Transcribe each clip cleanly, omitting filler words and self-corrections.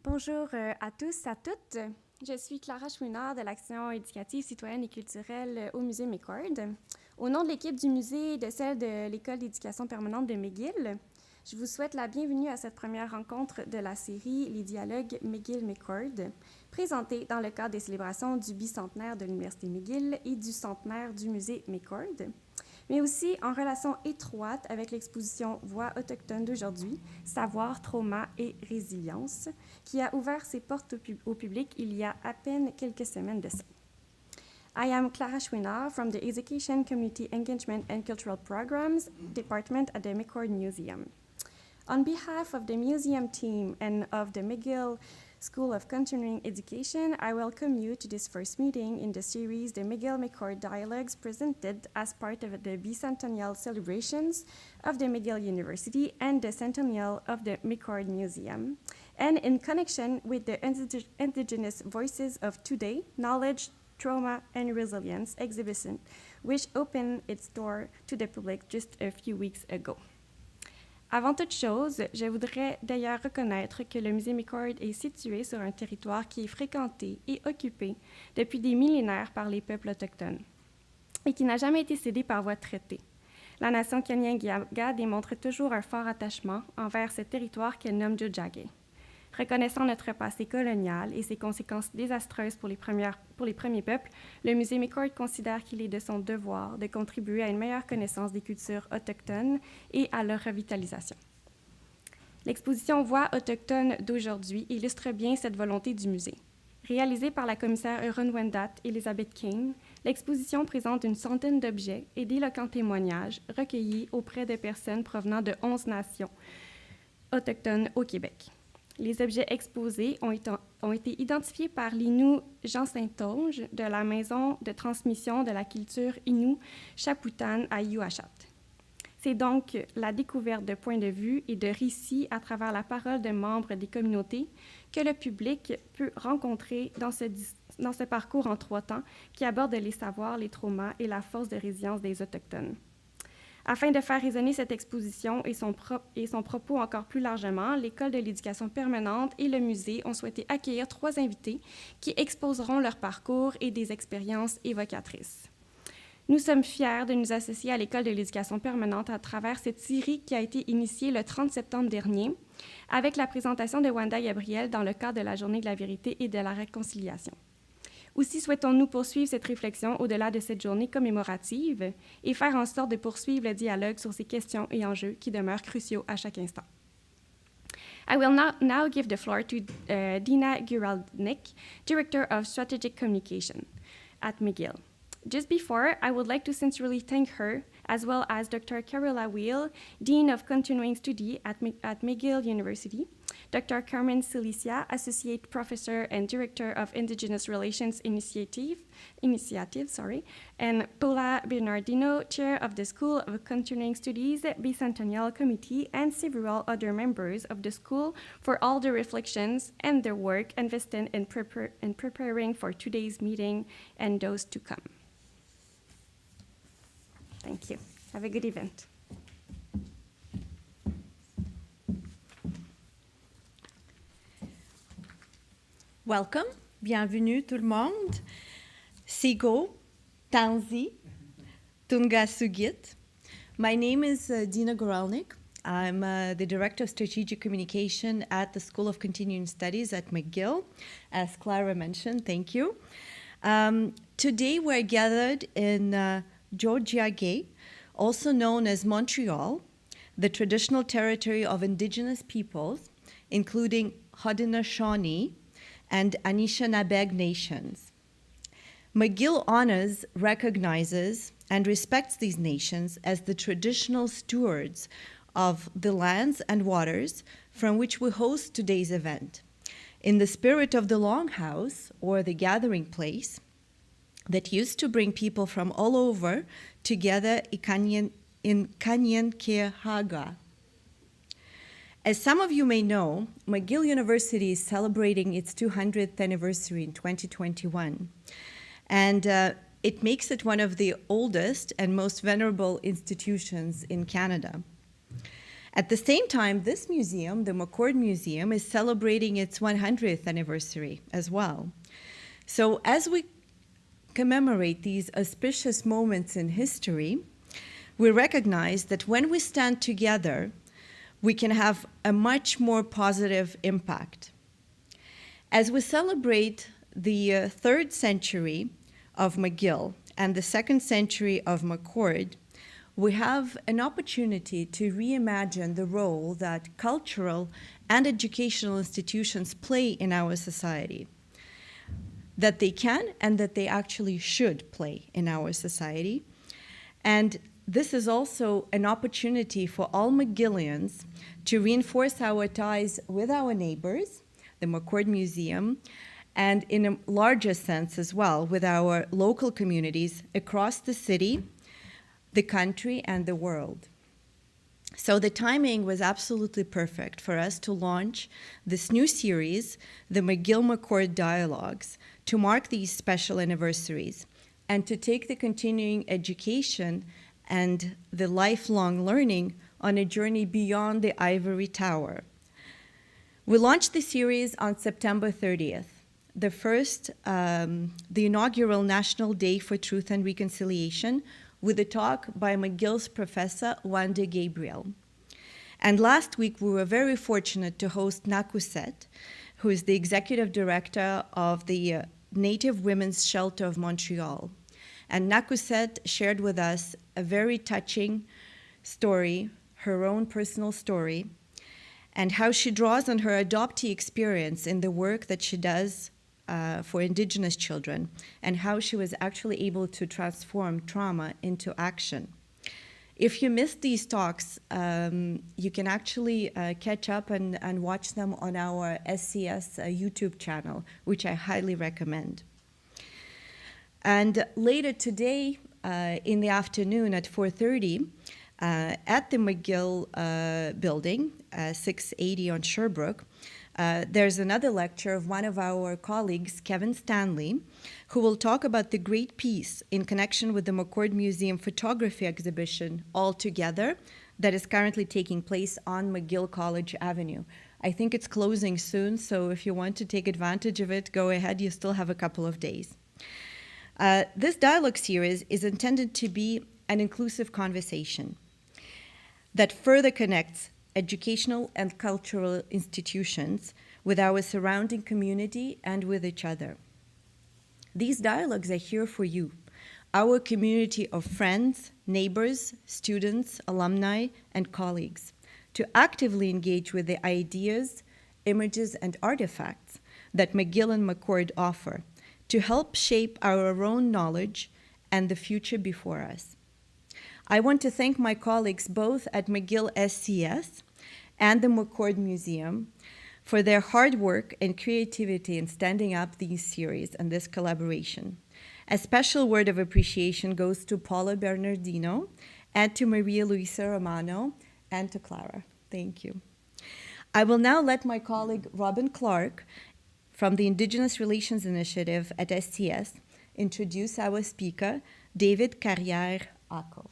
Bonjour à tous, à toutes. Je suis Clara Chouinard de l'Action éducative, citoyenne et culturelle au musée McCord. Au nom de l'équipe du musée et de celle de l'École d'éducation permanente de McGill, je vous souhaite la bienvenue à cette première rencontre de la série Les dialogues McGill-McCord, présentée dans le cadre des célébrations du bicentenaire de l'Université McGill et du centenaire du musée McCord, mais aussi en relation étroite avec l'exposition Voix autochtones d'aujourd'hui, Savoir, trauma et résilience, qui a ouvert ses portes au public il y a à peine quelques semaines de ça. I am Clara Chouinard from the Education, Community Engagement and Cultural Programs Department at the McCord Museum. On behalf of the museum team and of the McGill School of Continuing Education, I welcome you to this first meeting in the series, the McGill-McCord Dialogues, presented as part of the bicentennial celebrations of the McGill University and the centennial of the McCord Museum, and in connection with the Indigenous Voices of Today, Knowledge, Trauma, and Resilience exhibition, which opened its door to the public just a few weeks ago. Avant toute chose, je voudrais d'ailleurs reconnaître que le musée McCord est situé sur un territoire qui est fréquenté et occupé depuis des millénaires par les peuples autochtones et qui n'a jamais été cédé par voie de traité. La nation Kanien'kehá:ka démontre toujours un fort attachement envers ce territoire qu'elle nomme Tiohtià:ke. Reconnaissant notre passé colonial et ses conséquences désastreuses pour les premiers peuples, le musée McCord considère qu'il est de son devoir de contribuer à une meilleure connaissance des cultures autochtones et à leur revitalisation. L'exposition Voix autochtones d'aujourd'hui illustre bien cette volonté du musée. Réalisée par la commissaire Huron-Wendat Elizabeth King, l'exposition présente une centaine d'objets et d'éloquents témoignages recueillis auprès de personnes provenant de 11 nations autochtones au Québec. Les objets exposés ont été identifiés par l'Innu Jean Saint-Onge de la Maison de transmission de la culture Innu Chapoutane à Uashat. C'est donc la découverte de points de vue et de récits à travers la parole de membres des communautés que le public peut rencontrer dans ce parcours en 3 temps qui aborde les savoirs, les traumas et la force de résilience des Autochtones. Afin de faire résonner cette exposition et son propos encore plus largement, l'École de l'éducation permanente et le musée ont souhaité accueillir 3 invités qui exposeront leur parcours et des expériences évocatrices. Nous sommes fiers de nous associer à l'École de l'éducation permanente à travers cette série qui a été initiée le 30 septembre dernier avec la présentation de Wanda Gabriel dans le cadre de la Journée de la vérité et de la réconciliation. Aussi souhaitons-nous poursuivre cette réflexion au-delà de cette journée commémorative et faire en sorte de poursuivre le dialogue sur ces questions et enjeux qui demeurent cruciaux à chaque instant. I will now give the floor to Dina Guralnik, Director of Strategic Communication at McGill. Just before, I would like to sincerely thank her, as well as Dr. Carola Wheel, Dean of Continuing Study at McGill University, Dr. Carmen Cilicia, Associate Professor and Director of Indigenous Relations Initiative, and Paula Bernardino, Chair of the School of Continuing Studies Bicentennial Committee, and several other members of the school for all the reflections and their work invested in preparing for today's meeting and those to come. Thank you. Have a good event. Welcome, bienvenue tout le monde. Sigo, Tanzi, Tunga Sugit. My name is Dina Guralnik. I'm the Director of Strategic Communication at the School of Continuing Studies at McGill. As Clara mentioned, thank you. Today we're gathered in Tiohtià:ke, also known as Montreal, the traditional territory of Indigenous peoples, including Haudenosaunee and Anishinaabe nations. McGill honors, recognizes, and respects these nations as the traditional stewards of the lands and waters from which we host today's event. In the spirit of the Longhouse, or the gathering place, that used to bring people from all over together in Kanien'kehá:ka. As some of you may know, McGill University is celebrating its 200th anniversary in 2021, and it makes it one of the oldest and most venerable institutions in Canada. At the same time, this museum, the McCord Museum, is celebrating its 100th anniversary as well. So as we commemorate these auspicious moments in history, we recognize that when we stand together, we can have a much more positive impact. As we celebrate the 3rd century of McGill and the 2nd century of McCord, we have an opportunity to reimagine the role that cultural and educational institutions play in our society, that they can and that they actually should play in our society. And this is also an opportunity for all McGillians to reinforce our ties with our neighbors, the McCord Museum, and in a larger sense as well with our local communities across the city, the country, and the world. So the timing was absolutely perfect for us to launch this new series, the McGill-McCord Dialogues, to mark these special anniversaries and to take the continuing education and the lifelong learning on a journey beyond the ivory tower. We launched the series on September 30th, the inaugural National Day for Truth and Reconciliation, with a talk by McGill's professor, Wanda Gabriel. And last week, we were very fortunate to host Acosys, who is the executive director of the Native Women's Shelter of Montreal. And Acosys shared with us a very touching story, her own personal story, and how she draws on her adoptee experience in the work that she does for Indigenous children, and how she was actually able to transform trauma into action. If you missed these talks, you can actually catch up and watch them on our SCS YouTube channel, which I highly recommend. And later today, in the afternoon at 4:30, at the McGill building, 680 on Sherbrooke, there's another lecture of one of our colleagues, Kevin Stanley, who will talk about the great piece in connection with the McCord Museum photography exhibition All Together that is currently taking place on McGill College Avenue. I think it's closing soon, so if you want to take advantage of it, go ahead. You still have a couple of days. This dialogue series is intended to be an inclusive conversation that further connects educational and cultural institutions with our surrounding community and with each other. These dialogues are here for you, our community of friends, neighbors, students, alumni, and colleagues, to actively engage with the ideas, images, and artifacts that McGill and McCord offer to help shape our own knowledge and the future before us. I want to thank my colleagues both at McGill SCS and the McCord Museum for their hard work and creativity in standing up these series and this collaboration. A special word of appreciation goes to Paula Bernardino and to Maria Luisa Romano and to Clara. Thank you. I will now let my colleague Robin Clark from the Indigenous Relations Initiative at SCS introduce our speaker, David Carrière-Acco.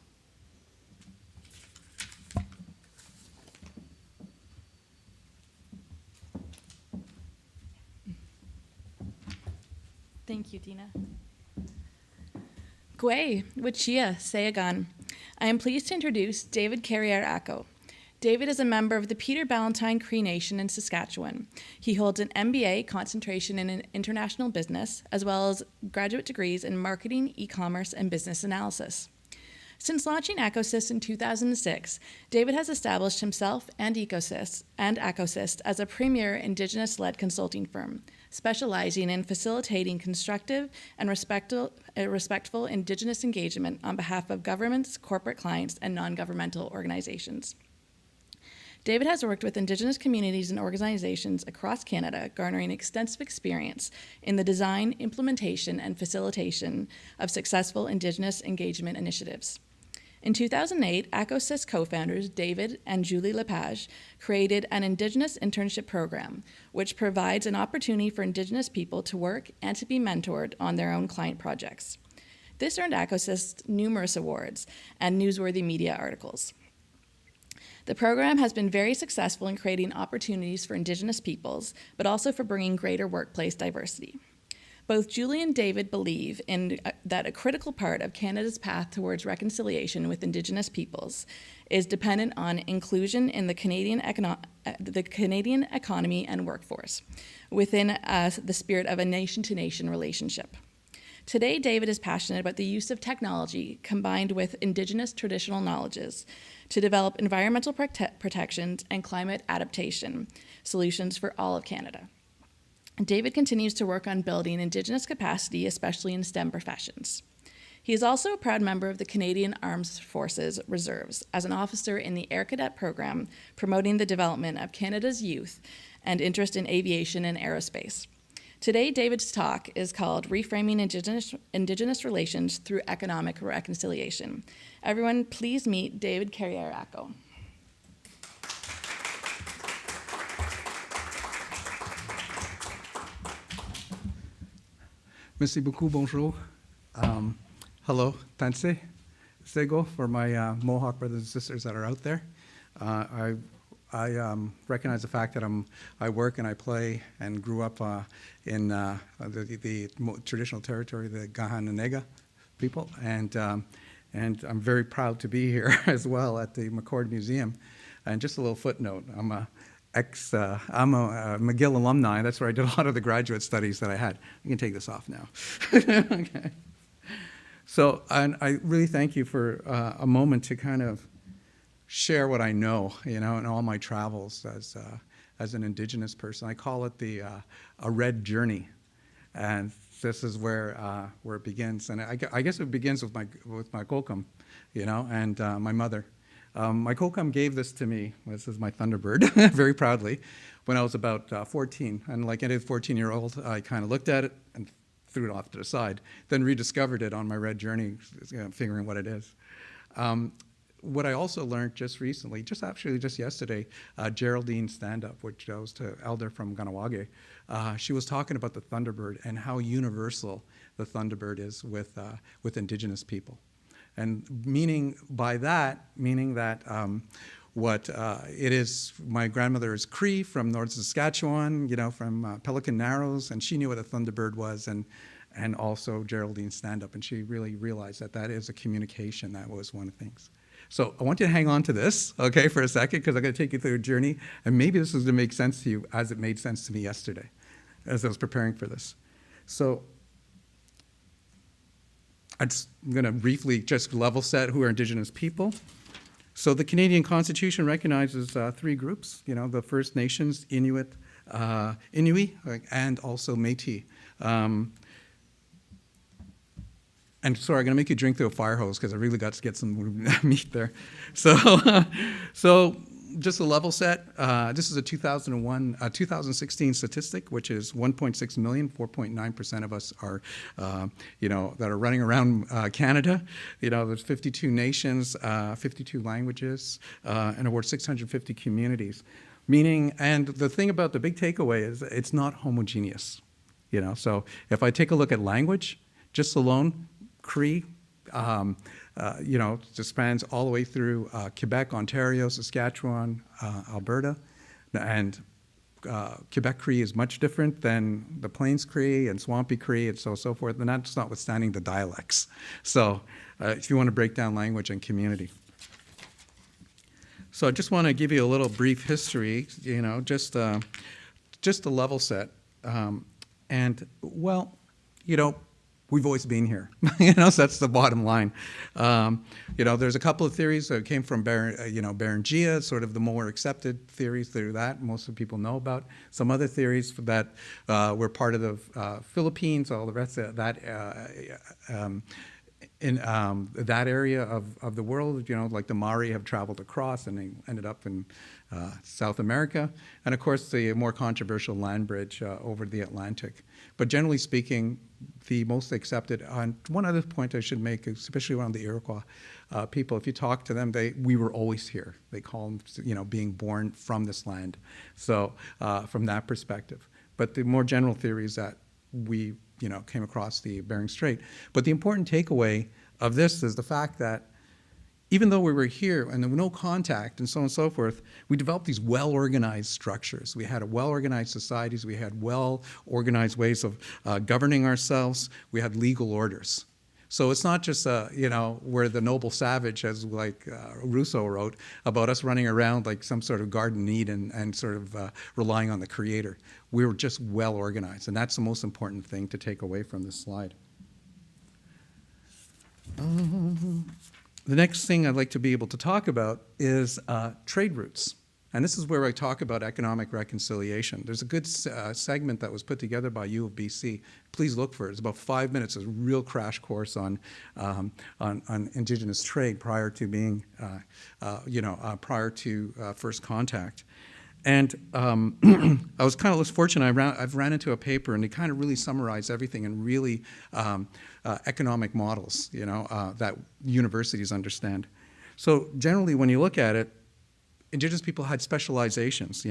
Thank you, Dina. Gwe, Wichia, Sayagan. I am pleased to introduce David Carrière-Acco. David is a member of the Peter Ballantyne Cree Nation in Saskatchewan. He holds an MBA concentration in international business, as well as graduate degrees in marketing, e-commerce, and business analysis. Since launching Acosys in 2006, David has established himself and Acosys as a premier Indigenous-led consulting firm, specializing in facilitating constructive and respectful Indigenous engagement on behalf of governments, corporate clients, and non-governmental organizations. David has worked with Indigenous communities and organizations across Canada, garnering extensive experience in the design, implementation, and facilitation of successful Indigenous engagement initiatives. In 2008, Acosys co-founders David and Julie Lepage created an Indigenous Internship program, which provides an opportunity for Indigenous people to work and to be mentored on their own client projects. This earned Acosys numerous awards and newsworthy media articles. The program has been very successful in creating opportunities for Indigenous peoples, but also for bringing greater workplace diversity. Both Julie and David believe that a critical part of Canada's path towards reconciliation with Indigenous peoples is dependent on inclusion in the Canadian economy and workforce, within the spirit of a nation-to-nation relationship. Today, David is passionate about the use of technology combined with Indigenous traditional knowledges to develop environmental protections and climate adaptation solutions for all of Canada. David continues to work on building Indigenous capacity, especially in STEM professions. He is also a proud member of the Canadian Armed Forces Reserves as an officer in the Air Cadet program, promoting the development of Canada's youth and interest in aviation and aerospace. Today, David's talk is called Reframing Indigenous Relations Through Economic Reconciliation. Everyone, please meet David Carrière-Acco. Merci beaucoup, bonjour. Hello, Tanse, Sego, for my Mohawk brothers and sisters that are out there. I recognize the fact that I work and I play and grew up in the traditional territory, the Gahananega people, and I'm very proud to be here as well at the McCord Museum. And just a little footnote, I'm a McGill alumni. That's where I did a lot of the graduate studies that I had. You can take this off now. Okay. So, and I really thank you for a moment to kind of share what I know, in all my travels as an Indigenous person. I call it a red journey, and this is where it begins. And I guess it begins with my kokam, and my mother. My kokam gave this to me. This is my Thunderbird, very proudly, when I was about 14. And like any 14-year-old, I kind of looked at it and threw it off to the side, then rediscovered it on my red journey, figuring what it is. What I also learned just recently, just yesterday, Geraldine stand-up, which was to elder from Ganawage, she was talking about the Thunderbird and how universal the Thunderbird is with Indigenous people. And meaning that what it is, my grandmother is Cree from North Saskatchewan, from Pelican Narrows, and she knew what a Thunderbird was, and also Geraldine stand-up, and she really realized that is a communication. That was one of the things. So I want you to hang on to this, okay, for a second, because I'm going to take you through a journey, and maybe this is going to make sense to you as it made sense to me yesterday, as I was preparing for this. So I'm going to briefly just level set who are Indigenous people. So the Canadian Constitution recognizes three groups, the First Nations, Inuit, and also Métis. And sorry, I'm going to make you drink through a fire hose because I really got to get some meat there. So just a level set, this is a 2016 statistic, which is 1.6 million, 4.9% of us are, that are running around Canada. There's 52 nations, 52 languages, and over 650 communities. Meaning, and the thing about the big takeaway is it's not homogeneous. So if I take a look at language, just alone, Cree, just spans all the way through Quebec, Ontario, Saskatchewan, Alberta, and Quebec Cree is much different than the Plains Cree and Swampy Cree and so forth, and that's notwithstanding the dialects. So if you want to break down language and community. So I just want to give you a little brief history, just a level set. We've always been here, so that's the bottom line. There's a couple of theories that came from Beringia, sort of the more accepted theories through that most of the people know about. Some other theories that were part of the Philippines, all the rest of that, in that area of the world, like the Maori have traveled across and they ended up in South America. And of course, the more controversial land bridge over the Atlantic. But generally speaking, the most accepted, and one other point I should make, especially around the Iroquois people, if you talk to them, we were always here. They call them, being born from this land. So from that perspective. But the more general theory is that we, came across the Bering Strait. But the important takeaway of this is the fact that even though we were here and there was no contact and so on and so forth, we developed these well-organized structures. We had well-organized societies. We had well-organized ways of governing ourselves. We had legal orders. So it's not just, where the noble savage, as like Rousseau wrote, about us running around like some sort of garden need and sort of relying on the creator. We were just well organized, and that's the most important thing to take away from this slide. The next thing I'd like to be able to talk about is trade routes. And this is where I talk about economic reconciliation. There's a good segment that was put together by U of BC. Please look for it. It's about 5 minutes. It's a real crash course on Indigenous trade prior to being, prior to first contact. And I was kind of fortunate. I've ran into a paper, and they kind of really summarize everything in really economic models, that universities understand. So generally, when you look at it, Indigenous people had specializations.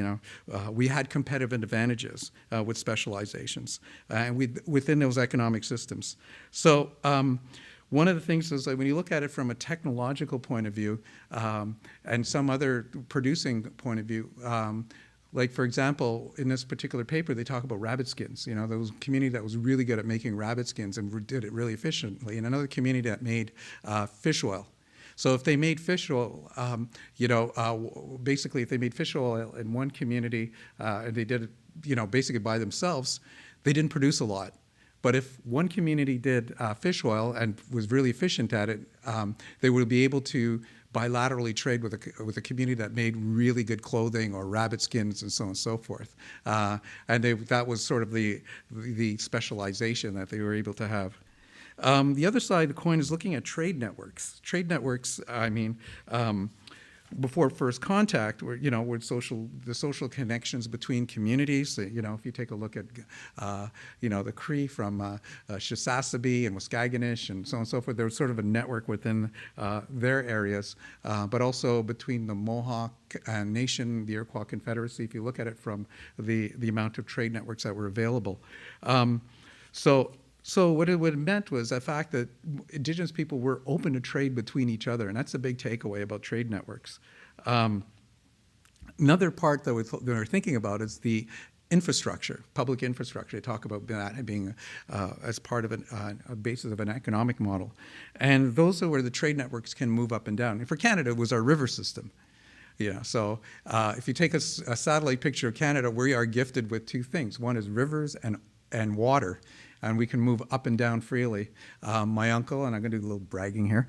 We had competitive advantages with specializations, and within those economic systems. So one of the things is that when you look at it from a technological point of view and some other producing point of view, like for example, in this particular paper, they talk about rabbit skins. There was a community that was really good at making rabbit skins and did it really efficiently, and another community that made fish oil. So if they made fish oil, basically if they made fish oil in one community and they did it, basically by themselves, they didn't produce a lot. But if one community did fish oil and was really efficient at it, they would be able to bilaterally trade with a community that made really good clothing or rabbit skins and so on and so forth. And that was sort of the specialization that they were able to have. The other side of the coin is looking at trade networks. Trade networks, before first contact, were the social connections between communities. If you take a look at the Cree from Shisasabe and Waskaganish and so on and so forth, there was sort of a network within their areas, but also between the Mohawk Nation, the Iroquois Confederacy. If you look at it from the amount of trade networks that were available, So what it meant was the fact that Indigenous people were open to trade between each other, and that's a big takeaway about trade networks. Another part that we're thinking about is the infrastructure, public infrastructure. They talk about that being as part of a basis of an economic model. And those are where the trade networks can move up and down. And for Canada, it was our river system. So if you take a satellite picture of Canada, we are gifted with two things. One is rivers and water. And we can move up and down freely. My uncle, and I'm going to do a little bragging here,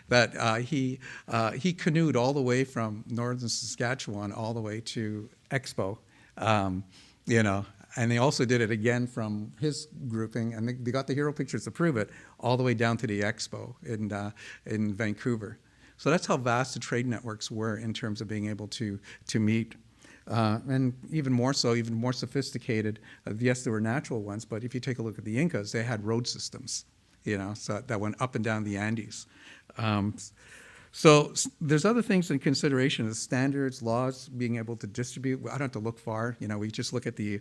that he canoed all the way from northern Saskatchewan all the way to Expo, and they also did it again from his grouping, and they got the hero pictures to prove it, all the way down to the Expo in Vancouver. So that's how vast the trade networks were in terms of being able to meet. And even more so, even more sophisticated. Yes, there were natural ones, but if you take a look at the Incas, they had road systems, so that went up and down the Andes. So there's other things in consideration: the standards, laws, being able to distribute. I don't have to look far. We just look at the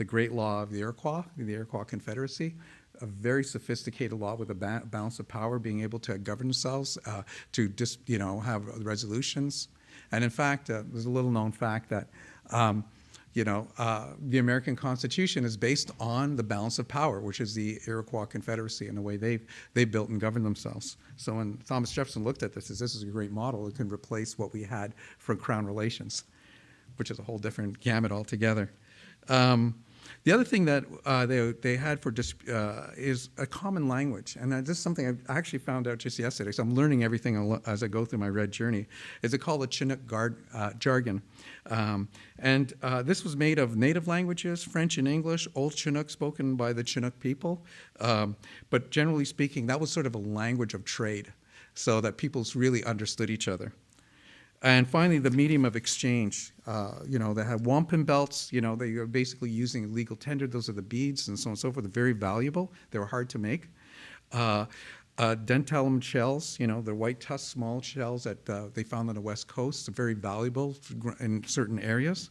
Great Law of the Iroquois Confederacy. A very sophisticated law with a balance of power, being able to govern themselves, to have resolutions. And in fact, there's a little-known fact that, the American Constitution is based on the balance of power, which is the Iroquois Confederacy and the way they built and governed themselves. So when Thomas Jefferson looked at this is a great model. It can replace what we had for Crown relations, which is a whole different gamut altogether. The other thing that they had for is a common language, and this is something I actually found out just yesterday, so I'm learning everything as I go through my red journey. Is it called a Chinook jargon? And this was made of native languages, French and English, Old Chinook spoken by the Chinook people, but generally speaking, that was sort of a language of trade, so that peoples really understood each other. And finally, the medium of exchange. They had wampum belts. They were basically using illegal tender. Those are the beads and so on and so forth. They're very valuable. They were hard to make. Dentalum shells, the white tusk small shells that they found on the West Coast, are very valuable in certain areas.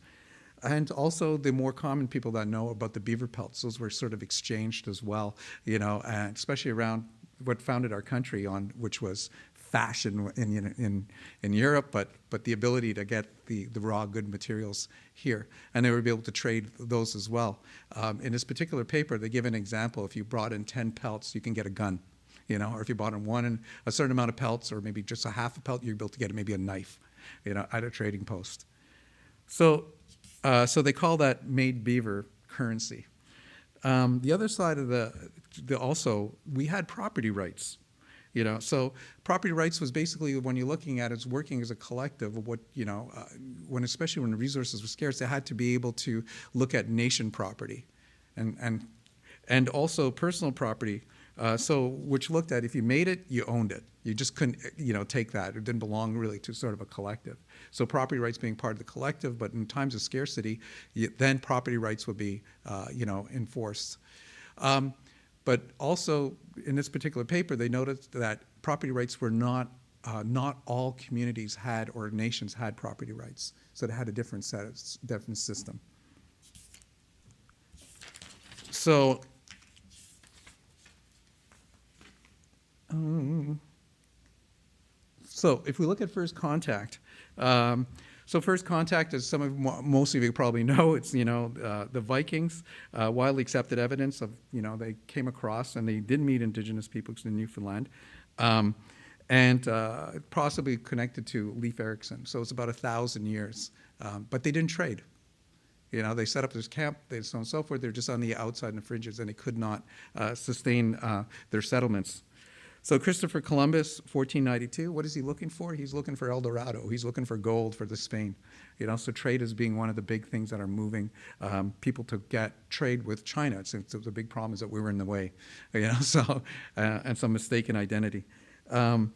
And also the more common people that know about the beaver pelts, those were sort of exchanged as well, and especially around what founded our country which was fashion in Europe, but the ability to get the raw good materials here. And they would be able to trade those as well. In this particular paper, they give an example. If you brought in 10 pelts, you can get a gun. Or if you bought in a certain amount of pelts, or maybe just a half a pelt, you're able to get maybe a knife, at a trading post. So they call that made beaver currency. The other side of also, we had property rights. So property rights was basically, when you're looking at it, it's working as a collective of what, especially when the resources were scarce, they had to be able to look at nation property and also personal property. Which looked at, if you made it, you owned it. You just couldn't, take that. It didn't belong really to sort of a collective. So property rights being part of the collective, but in times of scarcity, then property rights would be, enforced. But also, in this particular paper, they noticed that property rights were not all communities had or nations had property rights. So they had a different system. So if we look at first contact, first contact, as most of you probably know, it's the Vikings, widely accepted evidence of they came across and they did meet Indigenous peoples in Newfoundland, and possibly connected to Leif Erikson. So it's about 1,000 years, but they didn't trade. They set up this camp, so on and so forth. They're just on the outside and the fringes, and they could not sustain their settlements. So Christopher Columbus, 1492, what is he looking for? He's looking for El Dorado. He's looking for gold for the Spain. So trade is being one of the big things that are moving people to get trade with China. Since the big problem is that we were in the way, and some mistaken identity. And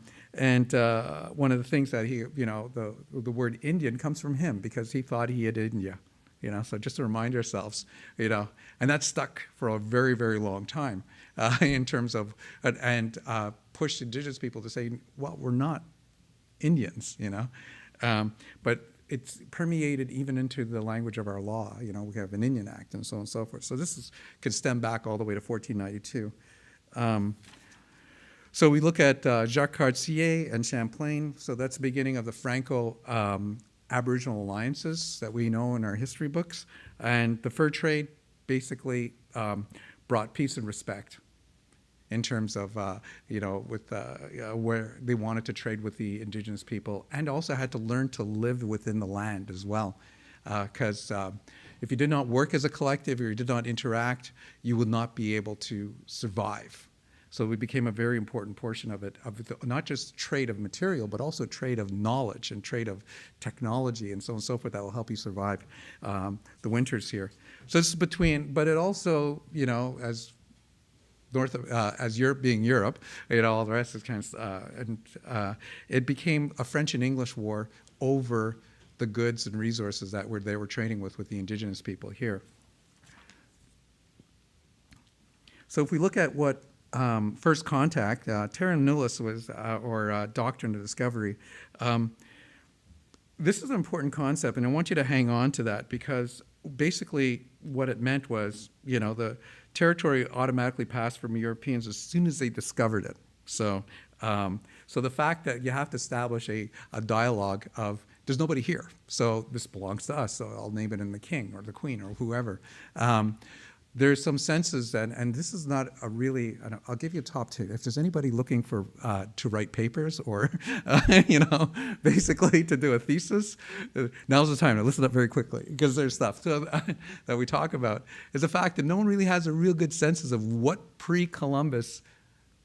one of the things that he, the word Indian comes from him because he thought he had India. So just to remind ourselves, and that stuck for a very, very long time in terms of, and pushed Indigenous people to say, well, we're not Indians, but it's permeated even into the language of our law. We have an Indian Act and so on and so forth. So this could stem back all the way to 1492. So we look at Jacques Cartier and Champlain. So that's the beginning of the Franco Aboriginal alliances that we know in our history books. And the fur trade basically brought peace and respect in terms of, with where they wanted to trade with the Indigenous people, and also had to learn to live within the land as well. Because if you did not work as a collective or you did not interact, you would not be able to survive. So it became a very important portion of it, not just trade of material, but also trade of knowledge and trade of technology and so on and so forth that will help you survive the winters here. So this is but it also, as as Europe being Europe, all the rest is kind of, it became a French and English war over the goods and resources that they were trading with the Indigenous people here. So if we look at what first contact, terra nullius was, or doctrine of discovery. This is an important concept, and I want you to hang on to that because basically what it meant was, the territory automatically passed from Europeans as soon as they discovered it. So the fact that you have to establish a dialogue of, there's nobody here, so this belongs to us, so I'll name it in the king or the queen or whoever. There's some senses and this is not a really, I'll give you a top tip. If there's anybody looking for to write papers or, basically to do a thesis, now's the time to listen up very quickly because there's stuff that we talk about. Is the fact that no one really has a real good sense of what pre-Columbus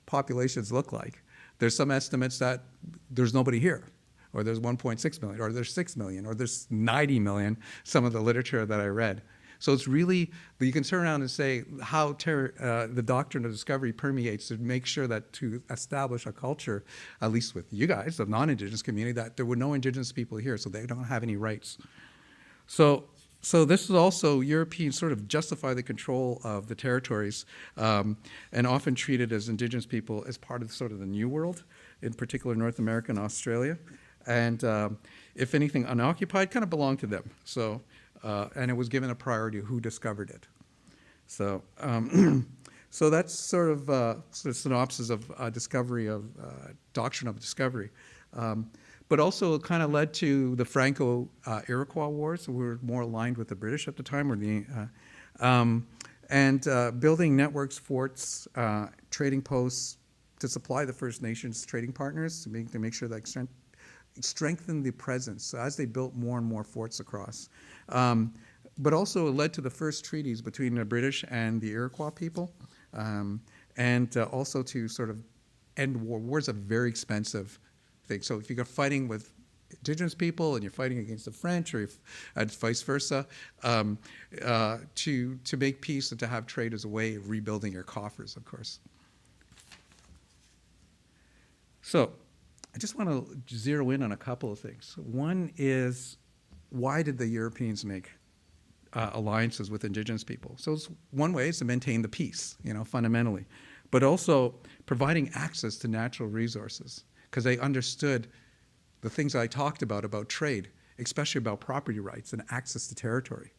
populations look like. There's some estimates that there's nobody here, or there's 1.6 million, or there's 6 million, or there's 90 million, some of the literature that I read. So it's really, you can turn around and say how the doctrine of discovery permeates to make sure that to establish a culture, at least with you guys, the non-Indigenous community, that there were no Indigenous people here, so they don't have any rights. So this is also, Europeans sort of justify the control of the territories and often treated as Indigenous people as part of sort of the New World, in particular North America and Australia. And if anything unoccupied, kind of belonged to them. So. And it was given a priority who discovered it. So, So that's sort of a synopsis of discovery of doctrine of discovery. But also it kind of led to the Franco-Iroquois Wars. So we were more aligned with the British at the time, or building networks, forts, trading posts to supply the First Nations trading partners to make sure that strengthen the presence. So as they built more and more forts across. But also it led to the first treaties between the British and the Iroquois people, and also to sort of end war. War is a very expensive thing. So if you're fighting with Indigenous people and you're fighting against the French, or and vice versa, to make peace and to have trade as a way of rebuilding your coffers, of course. So I just want to zero in on a couple of things. One is, why did the Europeans make alliances with Indigenous people? So one way is to maintain the peace, fundamentally, but also providing access to natural resources, because they understood the things I talked about trade, especially about property rights and access to territory.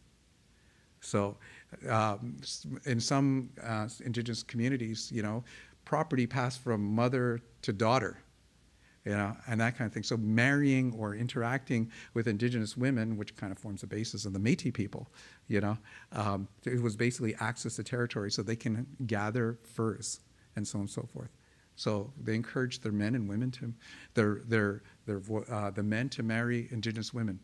So in some Indigenous communities, property passed from mother to daughter, and that kind of thing. So marrying or interacting with Indigenous women, which kind of forms the basis of the Métis people, it was basically access to territory so they can gather furs and so on and so forth. So they encouraged their men and women to, the men to marry Indigenous women.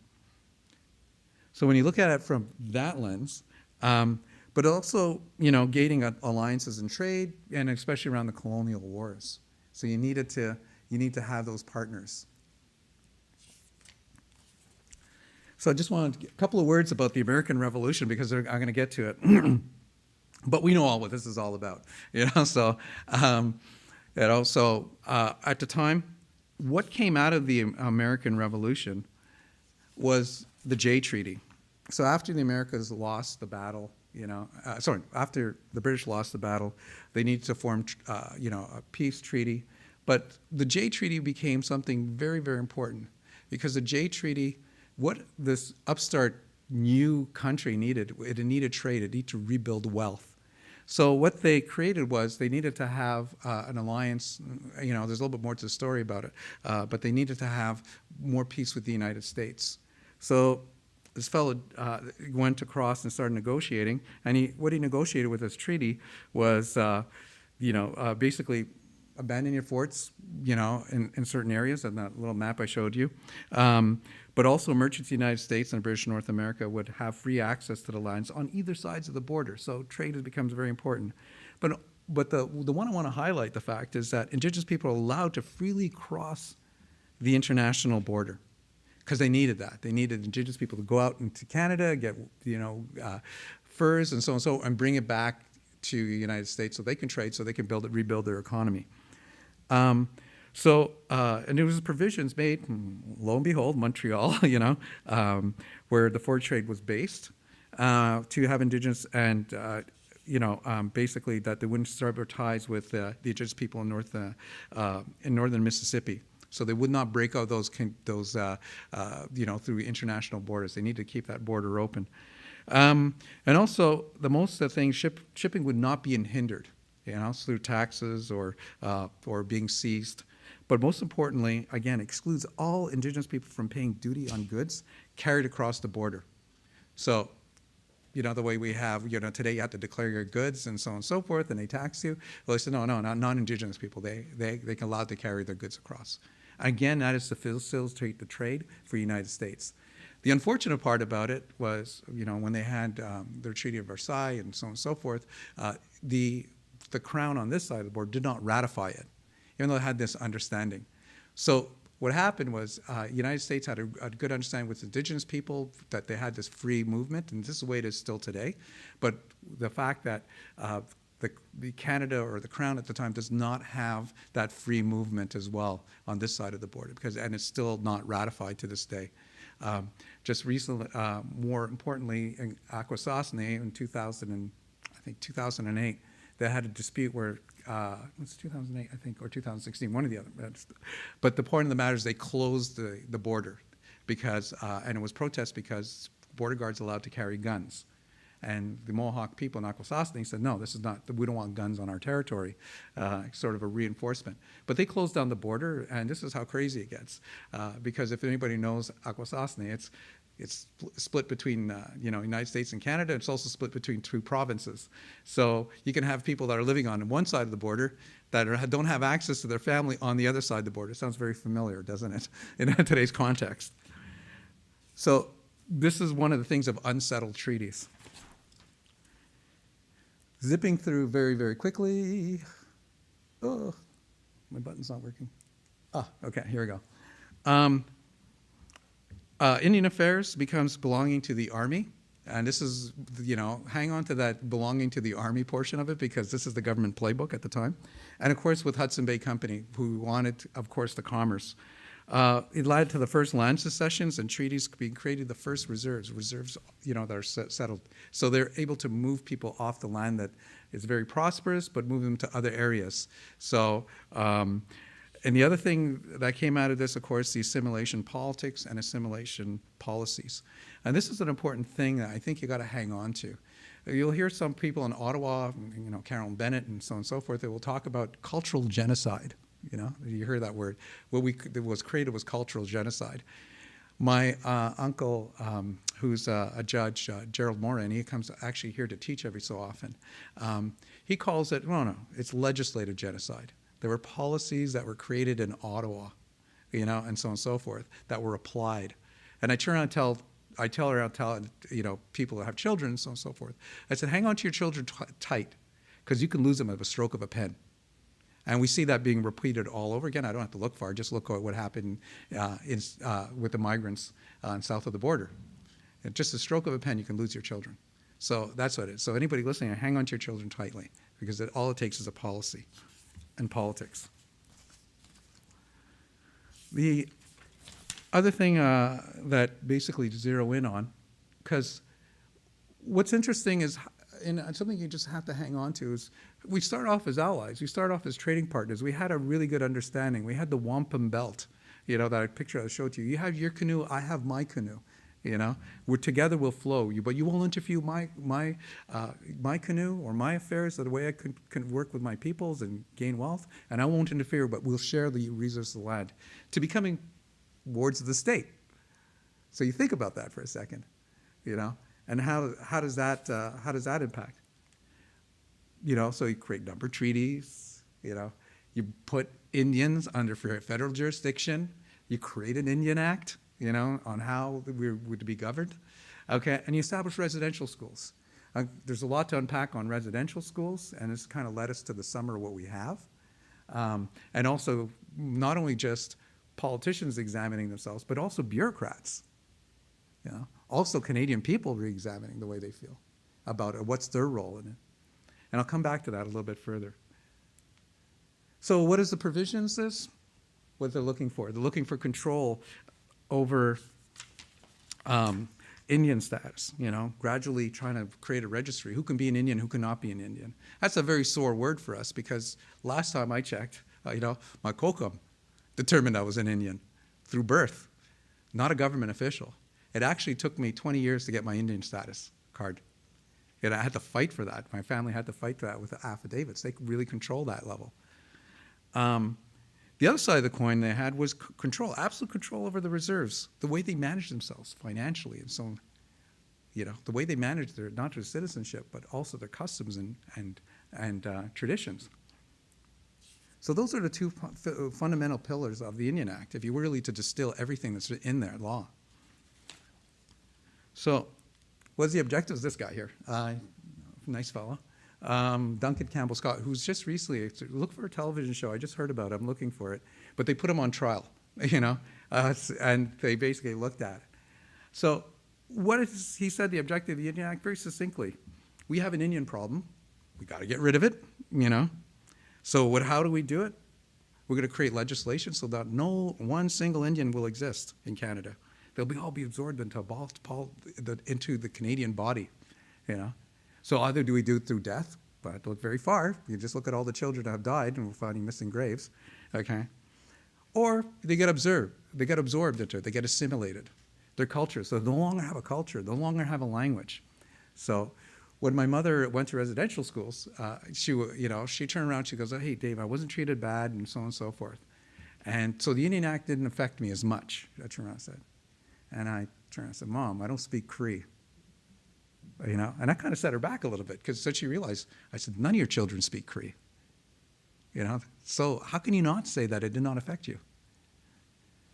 So when you look at it from that lens, but also, gating alliances in trade, and especially around the colonial wars. So you need to have those partners. So I just wanted a couple of words about the American Revolution, because I'm going to get to it. But we know all what this is all about, So, at the time, what came out of the American Revolution was the Jay Treaty. So after the Americas lost the battle, after the British lost the battle, they needed to form, a peace treaty. But the Jay Treaty became something very, very important, because the Jay Treaty, what this upstart new country needed, it needed trade, it needed to rebuild wealth. So what they created was they needed to have an alliance. There's a little bit more to the story about it, but they needed to have more peace with the United States. So this fellow went across and started negotiating, and what he negotiated with this treaty was, basically abandon your forts, in certain areas, on that little map I showed you. But also merchants in the United States and British North America would have free access to the lands on either sides of the border. So trade becomes very important. But the one I want to highlight, the fact is that Indigenous people are allowed to freely cross the international border, because they needed that. They needed Indigenous people to go out into Canada, get furs and so on, and bring it back to the United States so they can trade, so they can rebuild their economy. And there was provisions made, lo and behold, Montreal, where the fur trade was based, to have Indigenous and, basically that they wouldn't sever ties with the Indigenous people in northern Mississippi. So they would not break out those through international borders. They need to keep that border open. And also, most of the things, shipping would not be hindered, through taxes or being seized. But most importantly, again, excludes all Indigenous people from paying duty on goods carried across the border. So, the way we have, today you have to declare your goods and so on and so forth, and they tax you. Well, they said, no, not non-Indigenous people. They can allow to carry their goods across. Again, that is to facilitate the trade for the United States. The unfortunate part about it was, when they had their Treaty of Versailles and so on and so forth, the Crown on this side of the border did not ratify it, even though it had this understanding. So what happened was the United States had a good understanding with Indigenous people that they had this free movement, and this is the way it is still today. But the fact that the Canada or the Crown at the time does not have that free movement as well on this side of the border, and it's still not ratified to this day. Just recently, more importantly, in Acosys in 2008, they had a dispute where, it was 2008, I think, or 2016, one or the other. But the point of the matter is they closed the border because, and it was protest because border guards allowed to carry guns. And the Mohawk people in Acosys said, no, this is not, we don't want guns on our territory, sort of a reinforcement. But they closed down the border, and this is how crazy it gets. Because if anybody knows Acosys, it's split between United States and Canada. It's also split between 2 provinces. So you can have people that are living on one side of the border that don't have access to their family on the other side of the border. It sounds very familiar, doesn't it, in today's context? So this is one of the things of unsettled treaties. Zipping through very, very quickly. Oh, my button's not working. Ah, okay, here we go. Indian Affairs becomes belonging to the Army. And this is, hang on to that belonging to the Army portion of it, because this is the government playbook at the time. And of course, with Hudson Bay Company, who wanted, of course, the commerce. It led to the first land secessions and treaties being created, the first reserves, that are settled. So they're able to move people off the land that is very prosperous, but move them to other areas. So, and the other thing that came out of this, of course, the assimilation politics and assimilation policies. And this is an important thing that I think you got to hang on to. You'll hear some people in Ottawa, Carolyn Bennett and so on and so forth, that will talk about cultural genocide. You hear that word. What was created was cultural genocide. My uncle, who's a judge, Gerald Moran, he comes actually here to teach every so often. He calls it, no, it's legislative genocide. There were policies that were created in Ottawa, and so on and so forth, that were applied. And I turn around and tell people that have children and so on and so forth. I said, hang on to your children tight, because you can lose them at a stroke of a pen. And we see that being repeated all over again. I don't have to look far. Just look at what happened with the migrants south of the border. And just a stroke of a pen, you can lose your children. So that's what it is. So anybody listening, hang on to your children tightly, because all it takes is a policy and politics. The other thing that basically to zero in on, because what's interesting is, and something you just have to hang on to, is we start off as allies. We start off as trading partners. We had a really good understanding. We had the wampum belt, that picture I showed you. You have your canoe, I have my canoe. We're together, we'll flow. But you won't interfere my canoe or my affairs, the way I can work with my peoples and gain wealth. And I won't interfere, but we'll share the resources of the land, to becoming wards of the state. So you think about that for a second, and how does that impact? So you create number treaties. You put Indians under federal jurisdiction. You create an Indian Act. On how we would be governed. Okay, and you establish residential schools. There's a lot to unpack on residential schools, and it's kind of led us to the summer of what we have. And also, not only just politicians examining themselves, but also bureaucrats. Also Canadian people re-examining the way they feel about it, what's their role in it. And I'll come back to that a little bit further. So what is the provisions this? What they're looking for? They're looking for control over Indian status, gradually trying to create a registry. Who can be an Indian, who cannot be an Indian? That's a very sore word for us, because last time I checked, my kokam determined I was an Indian through birth, not a government official. It actually took me 20 years to get my Indian status card. I had to fight for that. My family had to fight for that with the affidavits. They could really control that level. The other side of the coin they had was control, absolute control over the reserves, the way they managed themselves financially and so on. The way they managed not just citizenship, but also their customs and traditions. So those are the two fundamental pillars of the Indian Act, if you were really to distill everything that's in there, law. So what's the objectives of this guy here? Nice fellow. Duncan Campbell Scott, who's just recently, look for a television show, I just heard about it, I'm looking for it, but they put him on trial, and they basically looked at it. So he said the objective of the Indian Act very succinctly. We have an Indian problem, we got to get rid of it, So how do we do it? We're going to create legislation so that no one single Indian will exist in Canada. They'll all be absorbed into the Canadian body, So either do we do it through death, but look very far. You just look at all the children that have died and we're finding missing graves, okay? Or they get absorbed into it, they get assimilated. Their culture, so they no longer have a culture, no longer have a language. So when my mother went to residential schools, she turned around, she goes, "Oh, hey, Dave, I wasn't treated bad," and so on and so forth. And so the Indian Act didn't affect me as much, I turned around and said. And I turned around and said, "Mom, I don't speak Cree." And that kind of set her back a little bit, because then she realized, I said, "None of your children speak Cree." So how can you not say that it did not affect you?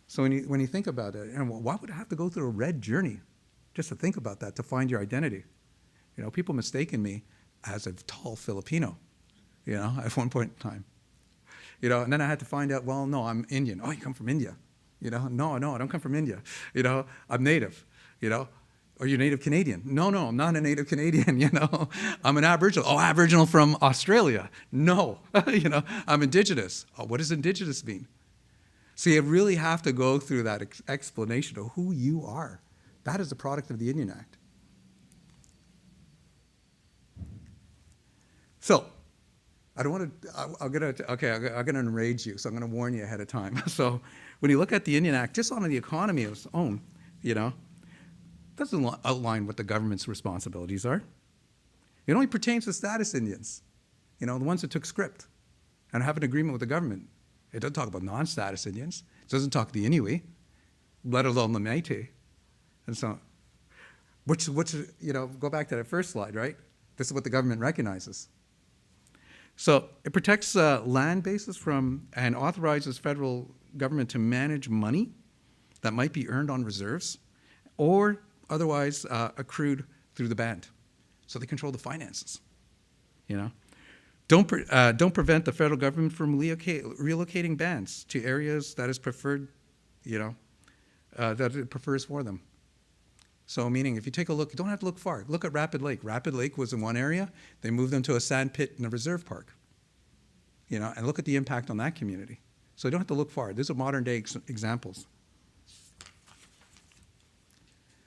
So when you think about it, and why would I have to go through a red journey just to think about that, to find your identity? People mistaken me as a tall Filipino, at one point in time. And then I had to find out, well, no, I'm Indian. "Oh, you come from India?" No, I don't come from India. I'm native, Are you native Canadian? No, I'm not a native Canadian, I'm an Aboriginal. "Oh, Aboriginal from Australia." No, I'm Indigenous. "Oh, what does Indigenous mean?" So you really have to go through that explanation of who you are. That is the product of the Indian Act. So, I don't want to, I'm going to enrage you, so I'm going to warn you ahead of time. So, when you look at the Indian Act, just on the economy of its own, doesn't outline what the government's responsibilities are. It only pertains to status Indians, the ones that took script and have an agreement with the government. It doesn't talk about non-status Indians. It doesn't talk the Inuit, let alone the Métis. And so, go back to that first slide, right? This is what the government recognizes. So it protects land bases from and authorizes federal government to manage money that might be earned on reserves or otherwise accrued through the band. So they control the finances, Don't prevent the federal government from relocating bands to areas that is preferred, that it prefers for them. So meaning, if you take a look, you don't have to look far. Look at Rapid Lake. Rapid Lake was in one area. They moved them to a sand pit in a reserve park. And look at the impact on that community. So you don't have to look far. These are modern day examples.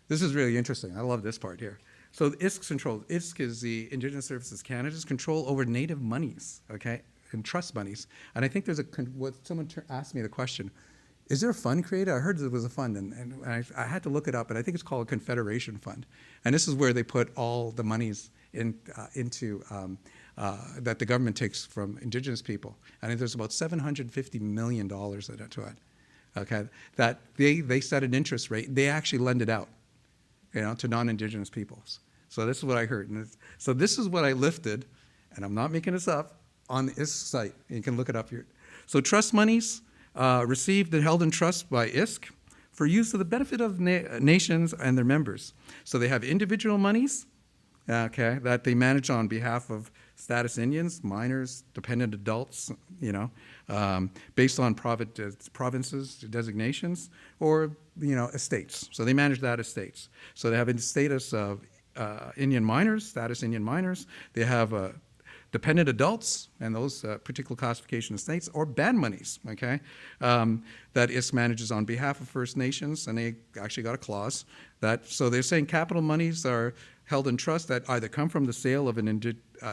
This is really interesting. I love this part here. So ISK control. ISK is the Indigenous Services Canada's control over native monies, okay, and trust monies. And I think there's someone asked me the question, is there a fund created? I heard there was a fund, and I had to look it up, and I think it's called a Confederation Fund. And this is where they put all the monies into that the government takes from Indigenous people. I think there's about $750 million into it, okay, that they set an interest rate. They actually lend it out, to non-Indigenous peoples. So this is what I heard. And so this is what I lifted, and I'm not making this up, on the ISK site. You can look it up here. So trust monies received and held in trust by ISK for use for the benefit of nations and their members. So they have individual monies, okay, that they manage on behalf of status Indians, minors, dependent adults, based on provinces, designations, or, estates. So they manage that estates. So they have a status of Indian minors, status Indian minors. They have dependent adults and those particular classification estates, or band monies, okay, that ISK manages on behalf of First Nations, and they actually got a clause so they're saying capital monies are held in trust that either come from the sale of an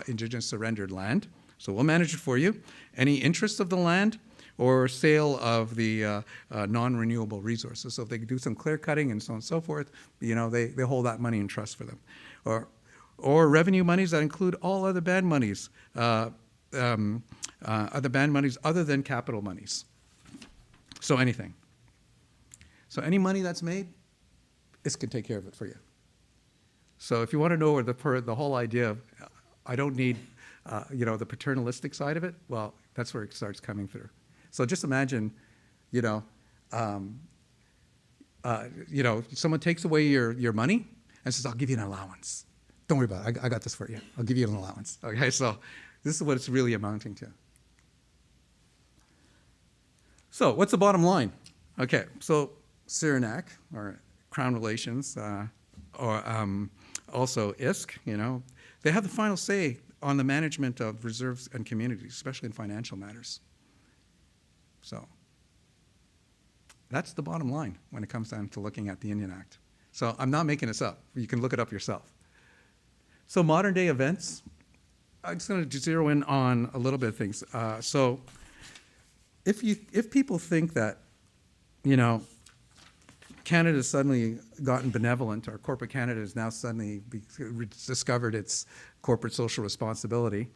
Indigenous surrendered land, so we'll manage it for you, any interest of the land, or sale of the non-renewable resources. So if they do some clear cutting and so on and so forth, they hold that money in trust for them. Or revenue monies that include all other band monies, other band monies other than capital monies. So anything. So any money that's made, this can take care of it for you. So if you want to know where the whole idea of, I don't need, the paternalistic side of it, well, that's where it starts coming through. So just imagine, someone takes away your money and says, "I'll give you an allowance. Don't worry about it. I got this for you. I'll give you an allowance." Okay, so this is what it's really amounting to. So what's the bottom line? Okay, so Saranac, or Crown Relations, or also ISK, they have the final say on the management of reserves and communities, especially in financial matters. So that's the bottom line when it comes down to looking at the Indian Act. So I'm not making this up. You can look it up yourself. So modern day events, I'm just going to zero in on a little bit of things. So if people think that, Canada's suddenly gotten benevolent, or corporate Canada has now suddenly discovered its corporate social responsibility.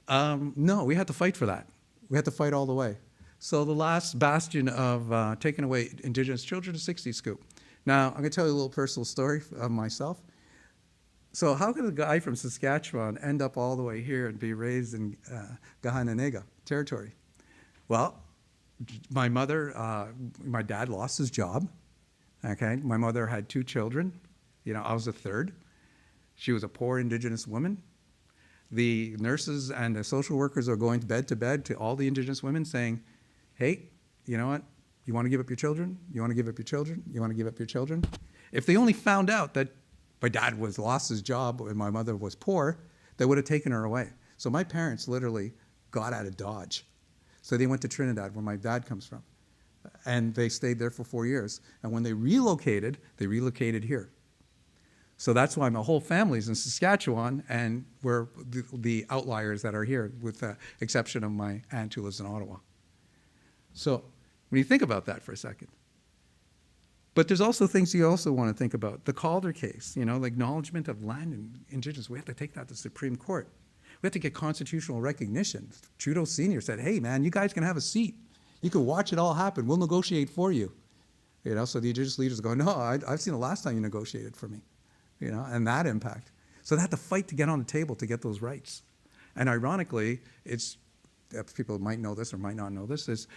No, we had to fight for that. We had to fight all the way. So the last bastion of taking away Indigenous children is 60 Scoop. Now, I'm going to tell you a little personal story of myself. So how could a guy from Saskatchewan end up all the way here and be raised in Garnering territory? Well, my dad lost his job. Okay, my mother had 2 children. I was the third. She was a poor Indigenous woman. The nurses and the social workers are going to bed to all the Indigenous women saying, hey, you know what? You want to give up your children? You want to give up your children? You want to give up your children? If they only found out that my dad lost his job and my mother was poor, they would have taken her away. So my parents literally got out of Dodge. So they went to Trinidad, where my dad comes from. And they stayed there for 4 years. And when they relocated here. So that's why my whole family's in Saskatchewan, and we're the outliers that are here, with the exception of my aunt who lives in Ottawa. So when you think about that for a second. But there's also things you also want to think about. The Calder case, the acknowledgement of land and Indigenous, we have to take that to the Supreme Court. We have to get constitutional recognition. Trudeau Sr. said, hey man, you guys can have a seat. You can watch it all happen. We'll negotiate for you. So the Indigenous leaders go, no, I've seen the last time you negotiated for me. And that impact. So they had to fight to get on the table to get those rights. And ironically, it's, people might know this or might not know this, is,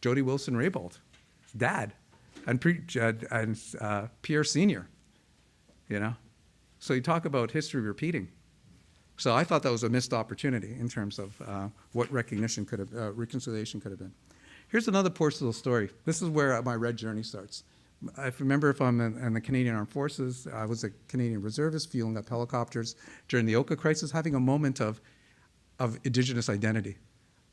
Jody Wilson-Raybould, dad, and Pierre Sr., So you talk about history repeating. So I thought that was a missed opportunity in terms of what reconciliation could have been. Here's another personal story. This is where my red journey starts. I remember if I'm in the Canadian Armed Forces, I was a Canadian reservist fueling up helicopters during the Oka Crisis, having a moment of Indigenous identity,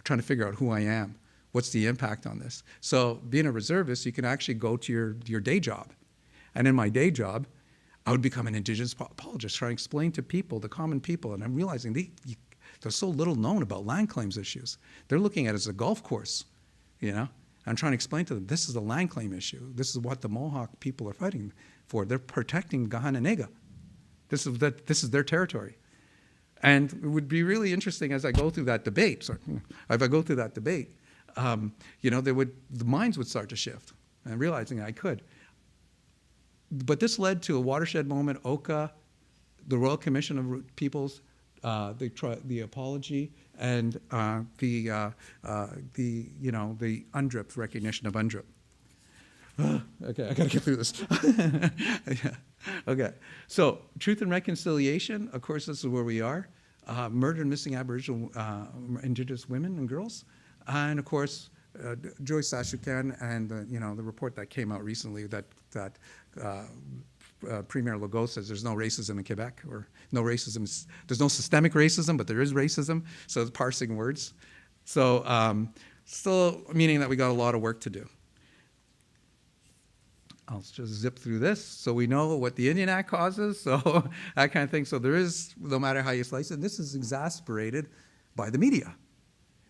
trying to figure out who I am. What's the impact on this? So being a reservist, you can actually go to your day job. And in my day job, I would become an Indigenous apologist, trying to explain to people, the common people, and I'm realizing there's so little known about land claims issues. They're looking at it as a golf course, I'm trying to explain to them, this is a land claim issue. This is what the Mohawk people are fighting for. They're protecting Gahananega. This is their territory. And it would be really interesting as I go through that debate, the minds would start to shift, and realizing I could. But this led to a watershed moment. Oka, the Royal Commission of Peoples, the apology, and the UNDRIP, recognition of UNDRIP. Okay, I gotta get through this. Yeah. Okay, so truth and reconciliation. Of course, this is where we are. Murdered and missing Aboriginal Indigenous women and girls, and of course, Joyce Saskatchewan and the report that came out recently that Premier Legault says there's no racism in Quebec, or no racism. There's no systemic racism, but there is racism. So it's parsing words. So still meaning that we got a lot of work to do. I'll just zip through this. So we know what the Indian Act causes, so that kind of thing. So there is, no matter how you slice it, this is exacerbated by the media.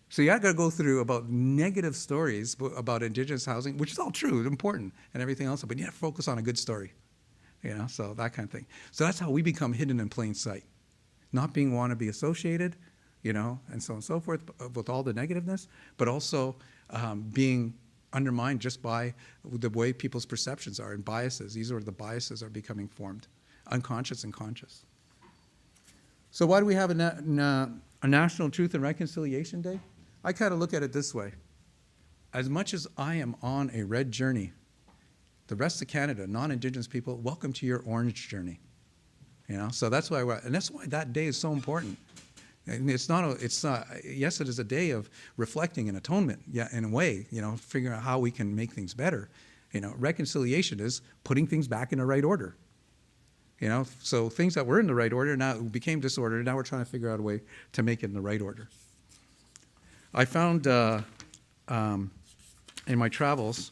So you got to go through about negative stories about Indigenous housing, which is all true, important, and everything else, but you have to focus on a good story, so that kind of thing. So that's how we become hidden in plain sight, not being want to be associated, and so on and so forth, with all the negativeness, but also being undermined just by the way people's perceptions are and biases. These are the biases are becoming formed, unconscious and conscious. So why do we have a National Truth and Reconciliation Day? I kind of look at it this way. As much as I am on a red journey, the rest of Canada, non-Indigenous people, welcome to your orange journey. So that's why that day is so important. And yes, it is a day of reflecting and atonement, in a way, figuring out how we can make things better. Reconciliation is putting things back in the right order. So things that were in the right order now became disordered. Now we're trying to figure out a way to make it in the right order. I found in my travels,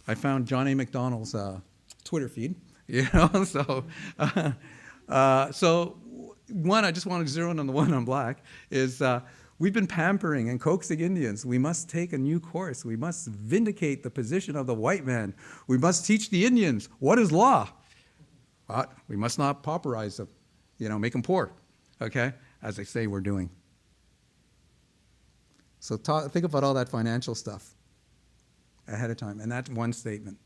I found John A. McDonald's Twitter feed. So one, I just want to zero in on the one on black, is We've been pampering and coaxing Indians. We must take a new course. We must vindicate the position of the white man. We must teach the Indians what is law. But we must not pauperize them, make them poor, okay? As they say we're doing. So think about all that financial stuff ahead of time, and that's one statement.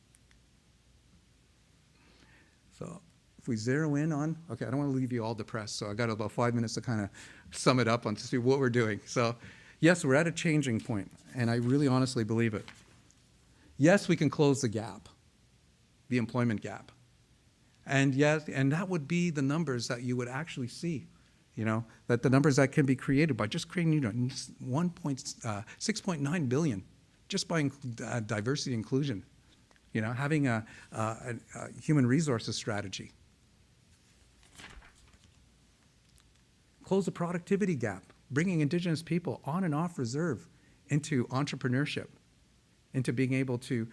So if we zero in on, okay, I don't want to leave you all depressed, so I got about 5 minutes to kind of sum it up on to see what we're doing. So yes, we're at a changing point, and I really honestly believe it. Yes, we can close the gap, the employment gap. And yes, and that would be the numbers that you would actually see, that the numbers that can be created by just creating 6.9 billion just by diversity inclusion, having a human resources strategy. Close the productivity gap, bringing Indigenous people on and off reserve into entrepreneurship, into being able to,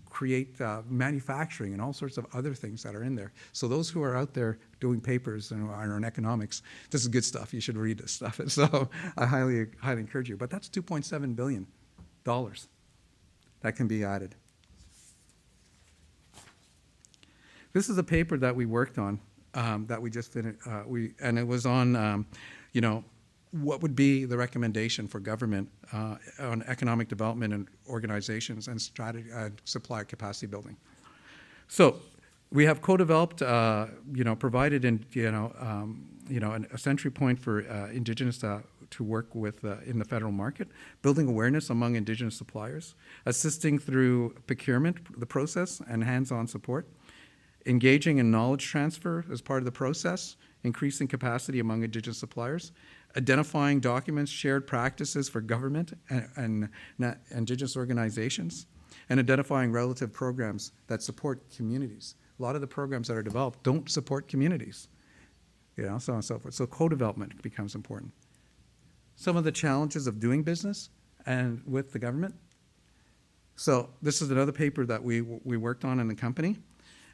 create manufacturing and all sorts of other things that are in there. So those who are out there doing papers and are in economics, this is good stuff. You should read this stuff. And so I highly encourage you. But that's $2.7 billion that can be added. This is a paper that we worked on that we just finished. And it was on, what would be the recommendation for government on economic development and organizations and strategy, supply capacity building. So we have co-developed, provided in, a century point for Indigenous to work with in the federal market, building awareness among Indigenous suppliers, assisting through procurement, the process, and hands-on support, engaging in knowledge transfer as part of the process, increasing capacity among Indigenous suppliers, identifying documents, shared practices for government and Indigenous organizations, and identifying relative programs that support communities. A lot of the programs that are developed don't support communities, so on and so forth. So co-development becomes important. Some of the challenges of doing business and with the government. So this is another paper that we worked on in the company.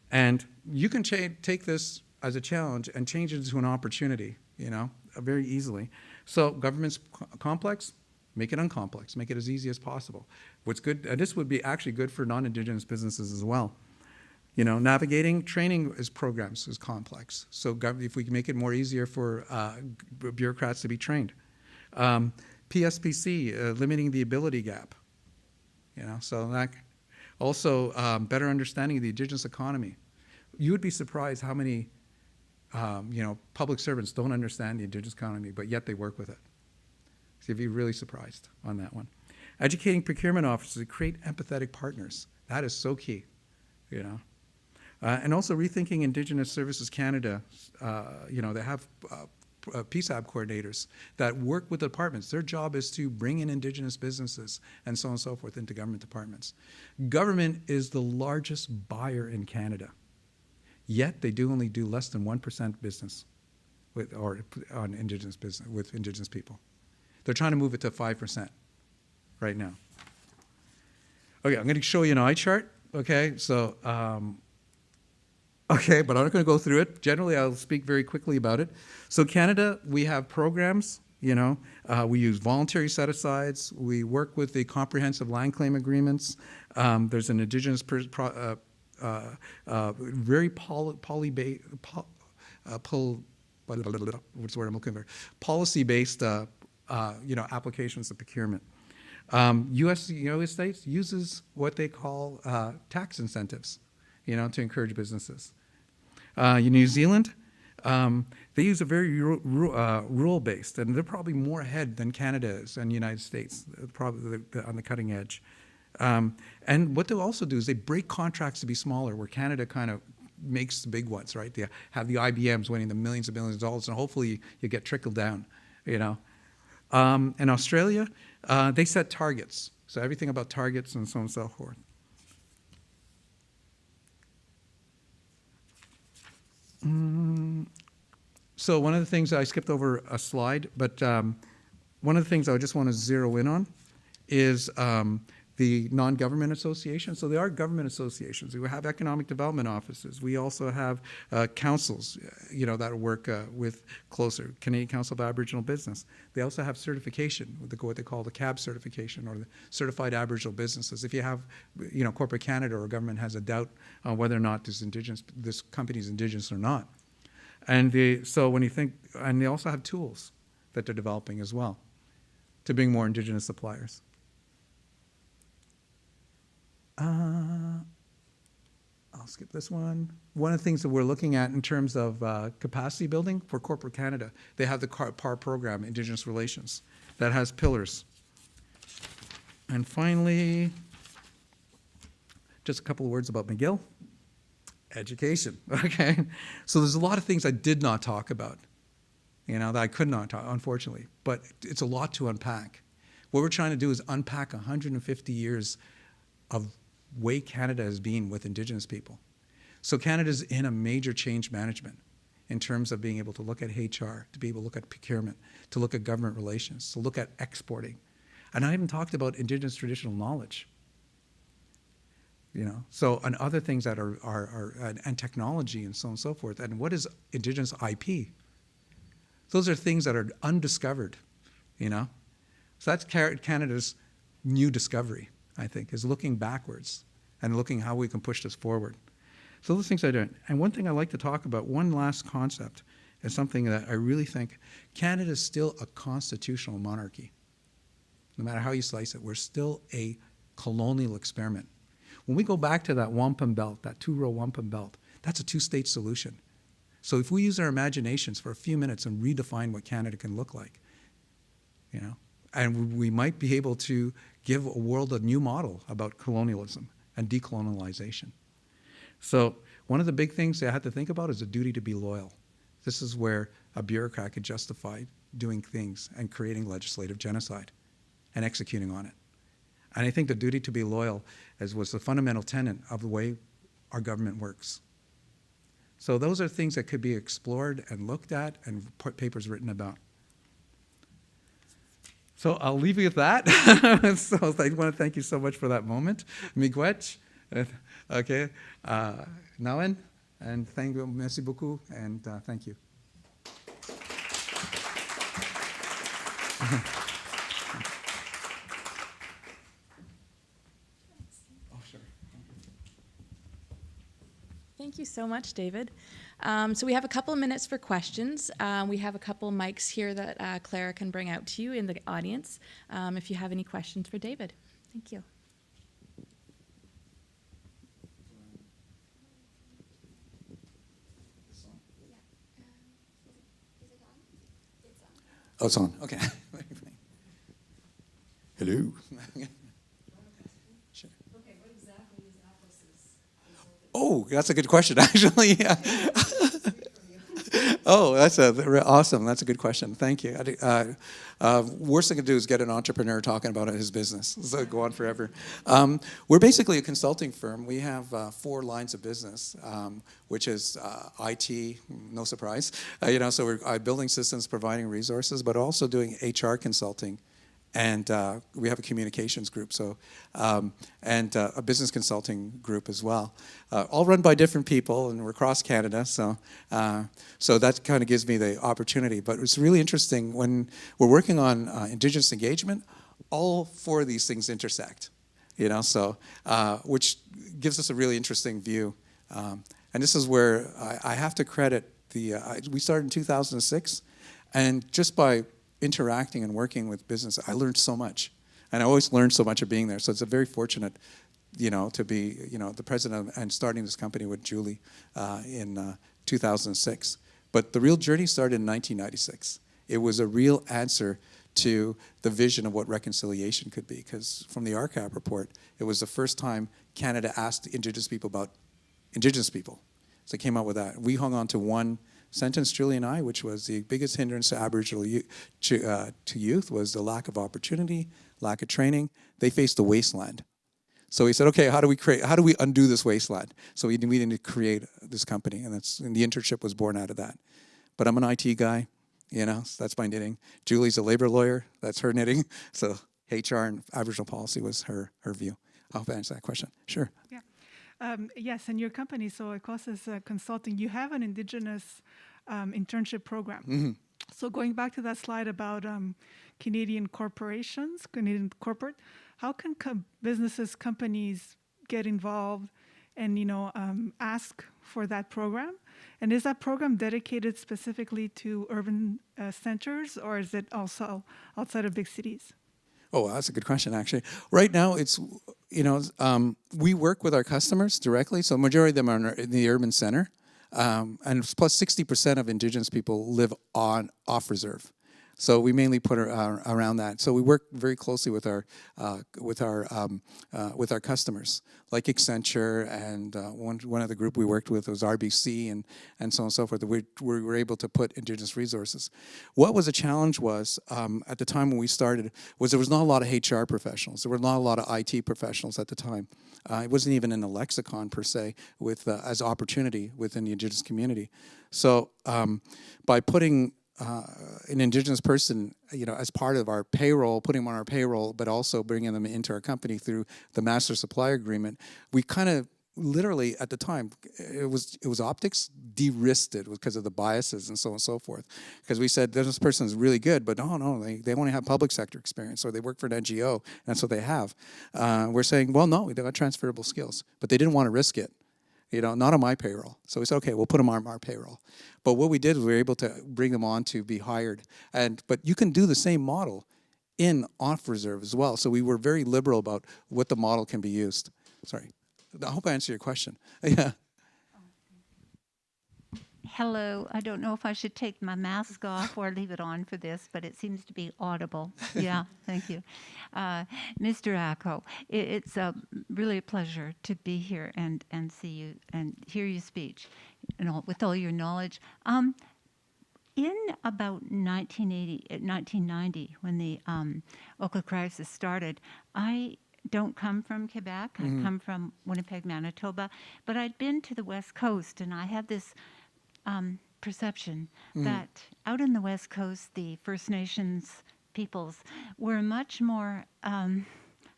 And you can take this as a challenge and change it into an opportunity, very easily. So government's complex, make it uncomplex, make it as easy as possible. What's good, and this would be actually good for non-Indigenous businesses as well. Navigating training programs is complex. So if we can make it more easier for bureaucrats to be trained. PSPC, limiting the ability gap. So that also better understanding of the Indigenous economy. You would be surprised how many public servants don't understand the Indigenous economy, but yet they work with it. So you'd be really surprised on that one. Educating procurement officers to create empathetic partners. That is so key, And also rethinking Indigenous Services Canada. They have PSAB coordinators that work with the departments. Their job is to bring in Indigenous businesses and so on and so forth into government departments. Government is the largest buyer in Canada. Yet they only do less than 1% business with Indigenous people. They're trying to move it to 5% right now. Okay, I'm going to show you an eye chart. Okay, so but I'm not going to go through it. Generally, I'll speak very quickly about it. So Canada, we have programs. We use voluntary set-asides. We work with the comprehensive land claim agreements. There's an Indigenous very policy-based applications of procurement. United States uses what they call tax incentives, to encourage businesses. New Zealand, they use a very rural-based, and they're probably more ahead than Canada is and the United States, probably on the cutting edge. And what they'll also do is they break contracts to be smaller, where Canada kind of makes the big ones, right? They have the IBMs winning the millions and millions of dollars, and hopefully you get trickled down, In Australia, they set targets. So everything about targets and so on and so forth. So one of the things, I skipped over a slide, but one of the things I just want to zero in on is the non-government associations. So there are government associations. We have economic development offices. We also have councils, that work with closer. Canadian Council of Aboriginal Business. They also have certification, what they call the CAB certification, or the Certified Aboriginal Businesses. If you have, corporate Canada or government has a doubt on whether or not this company is Indigenous or not. And so when you think, and they also have tools that they're developing as well to bring more Indigenous suppliers. I'll skip this one. One of the things that we're looking at in terms of capacity building for corporate Canada, they have the CarPar Program, Indigenous Relations, that has pillars. And finally, just a couple of words about McGill. Education, okay? So there's a lot of things I did not talk about, that I could not talk, unfortunately, but it's a lot to unpack. What we're trying to do is unpack 150 years of way Canada has been with Indigenous people. So Canada's in a major change management in terms of being able to look at HR, to be able to look at procurement, to look at government relations, to look at exporting. And I haven't talked about Indigenous traditional knowledge. So, and other things that are and technology and so on and so forth. And what is Indigenous IP? Those are things that are undiscovered, So that's Canada's new discovery, I think, is looking backwards and looking how we can push this forward. So those things I do. And one thing I like to talk about, one last concept, is something that I really think Canada is still a constitutional monarchy. No matter how you slice it, we're still a colonial experiment. When we go back to that wampum belt, that two-row wampum belt, that's a two-state solution. So if we use our imaginations for a few minutes and redefine what Canada can look like, and we might be able to give a world a new model about colonialism and decolonialization. So one of the big things they had to think about is a duty to be loyal. This is where a bureaucrat could justify doing things and creating legislative genocide and executing on it. And I think the duty to be loyal was the fundamental tenet of the way our government works. So those are things that could be explored and looked at and papers written about. So I'll leave you with that. So I want to thank you so much for that moment. Miigwech, okay, Nawen, and thank you, merci beaucoup, and thank you. Thank you so much, David. So we have a couple of minutes for questions. We have a couple of mics here that Clara can bring out to you in the audience if you have any questions for David. Thank you. Oh, it's on. Okay. Hello. Sure. Okay, what exactly is Acosys? Oh, that's a good question, actually. Yeah. Oh, that's awesome. That's a good question. Thank you. Worst thing to do is get an entrepreneur talking about his business. So go on forever. We're basically a consulting firm. We have 4 lines of business, which is IT, no surprise. So we're building systems, providing resources, but also doing HR consulting. And we have a communications group, and a business consulting group as well, all run by different people, and we're across Canada. So that kind of gives me the opportunity. But it's really interesting when we're working on Indigenous engagement. All 4 of these things intersect, which gives us a really interesting view. And this is where I have to credit we started in 2006, and just by interacting and working with business, I learned so much. And I always learned so much of being there. So it's a very fortunate, to be, the president and starting this company with Julie in 2006. But the real journey started in 1996. It was a real answer to the vision of what reconciliation could be. Because from the RCAP report, it was the first time Canada asked Indigenous people about Indigenous people. So they came out with that. We hung on to one sentence, Julie and I, which was the biggest hindrance to Aboriginal to youth was the lack of opportunity, lack of training. They faced the wasteland. So we said, okay, how do we undo this wasteland? So we needed to create this company, and the internship was born out of that. But I'm an IT guy, so that's my knitting. Julie's a labor lawyer, that's her knitting. So HR and Aboriginal policy was her view. I hope I answered that question. Sure. Yeah. Yes, and your company, so Acosys Consulting, you have an Indigenous internship program. Mm-hmm. So going back to that slide about Canadian corporations, Canadian corporate, how can businesses, companies get involved and ask for that program? And is that program dedicated specifically to urban centers, or is it also outside of big cities? Oh, that's a good question, actually. Right now, it's, we work with our customers directly, so the majority of them are in the urban center, and plus 60% of Indigenous people live off reserve. So we mainly put around that. So we work very closely with our customers, like Accenture, and one of the group we worked with was RBC, and so on and so forth. We were able to put Indigenous resources. What was a challenge was at the time when we started was there was not a lot of HR professionals. There were not a lot of IT professionals at the time. It wasn't even in the lexicon per se with as opportunity within the Indigenous community. So by putting an Indigenous person, as part of our payroll, putting them on our payroll, but also bringing them into our company through the master supplier agreement, we kind of literally at the time, it was optics, de-risked it because of the biases and so on and so forth. Because we said, this person is really good, but no, they only have public sector experience, or they work for an NGO, and that's what they have. We're saying, well, no, they've got transferable skills, but they didn't want to risk it. Not on my payroll. So we said, okay, we'll put them on our payroll. But what we did was we were able to bring them on to be hired. But you can do the same model in off reserve as well. So we were very liberal about what the model can be used. Sorry. I hope I answered your question. Yeah. Hello. I don't know if I should take my mask off or leave it on for this, but it seems to be audible. Yeah, thank you. Mr. Acco, it's really a pleasure to be here and see you and hear your speech with all your knowledge. In about 1990, when the Oka Crisis started, I don't come from Quebec. I come from Winnipeg, Manitoba, but I'd been to the West Coast, and I had this perception that out in the West Coast, the First Nations peoples were much more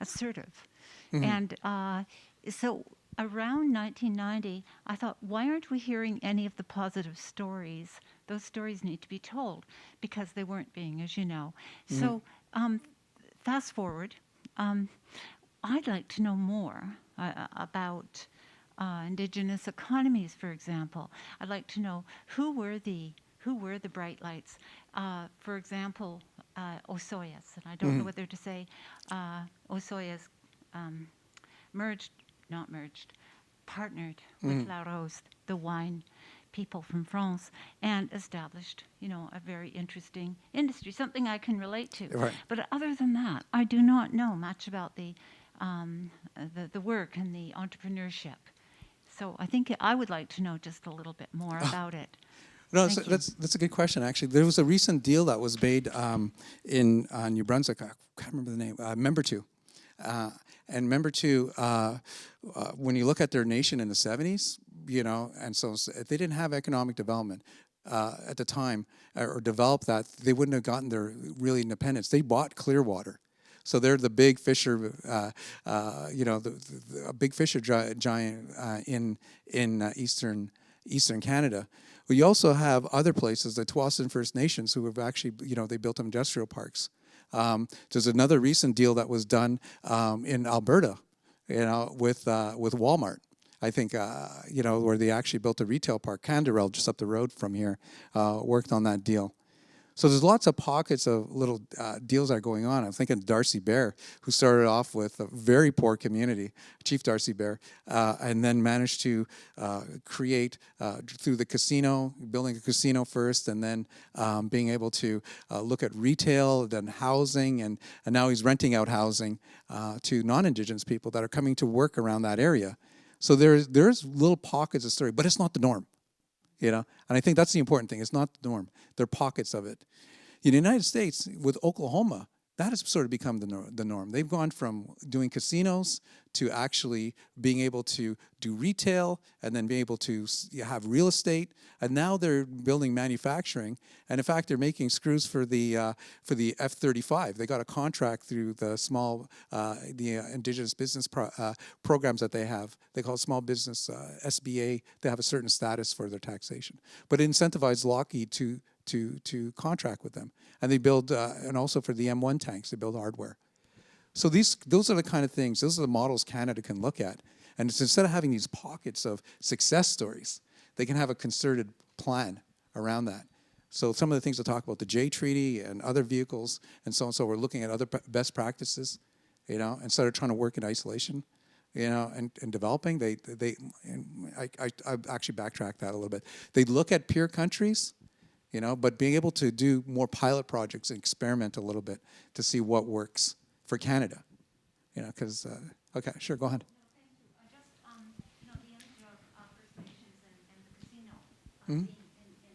assertive. And so around 1990, I thought, why aren't we hearing any of the positive stories? Those stories need to be told because they weren't being, as you know. So fast forward, I'd like to know more about Indigenous economies, for example. I'd like to know who were the bright lights. For example, Osoyas, and I don't know whether to say Osoyas partnered with La Rose, the wine people from France, and established, a very interesting industry, something I can relate to. Right. But other than that, I do not know much about the work and the entrepreneurship. So I think I would like to know just a little bit more about it. No, that's a good question, actually. There was a recent deal that was made in New Brunswick. I can't remember the name. Member 2. And Member 2, when you look at their nation in the 70s, and so if they didn't have economic development at the time or developed that, they wouldn't have gotten their really independence. They bought Clearwater. So they're the big fisher, a big fisher giant in Eastern Canada. Well, you also have other places, the Tsawwassen First Nations, who have actually, they built industrial parks. There's another recent deal that was done in Alberta, with Walmart. I think, where they actually built a retail park. Canderel, just up the road from here, worked on that deal. So there's lots of pockets of little deals that are going on. I'm thinking Darcy Bear, who started off with a very poor community, Chief Darcy Bear, and then managed to create through the casino, building a casino first, and then being able to look at retail, then housing, and now he's renting out housing to non-Indigenous people that are coming to work around that area. So there's little pockets of story, but it's not the norm. And I think that's the important thing. It's not the norm. There are pockets of it. In the United States, with Oklahoma, That has sort of become the norm. They've gone from doing casinos to actually being able to do retail and then being able to have real estate. And now they're building manufacturing. And in fact, they're making screws for the F-35. They got a contract through the Indigenous business programs that they have. They call it small business SBA. They have a certain status for their taxation. But it incentivized Lockheed to contract with them. And they build, and also for the M1 tanks, they build hardware. So those are the kind of things, those are the models Canada can look at. And it's, instead of having these pockets of success stories, they can have a concerted plan around that. So some of the things I talk about, the J Treaty and other vehicles and so on, so we're looking at other best practices, instead of trying to work in isolation, and developing, I actually backtrack that a little bit. They look at peer countries, but being able to do more pilot projects and experiment a little bit to see what works for Canada, because, okay, sure, go ahead. No, thank you. Just, the image of First Nations and the casino, Mm-hmm. in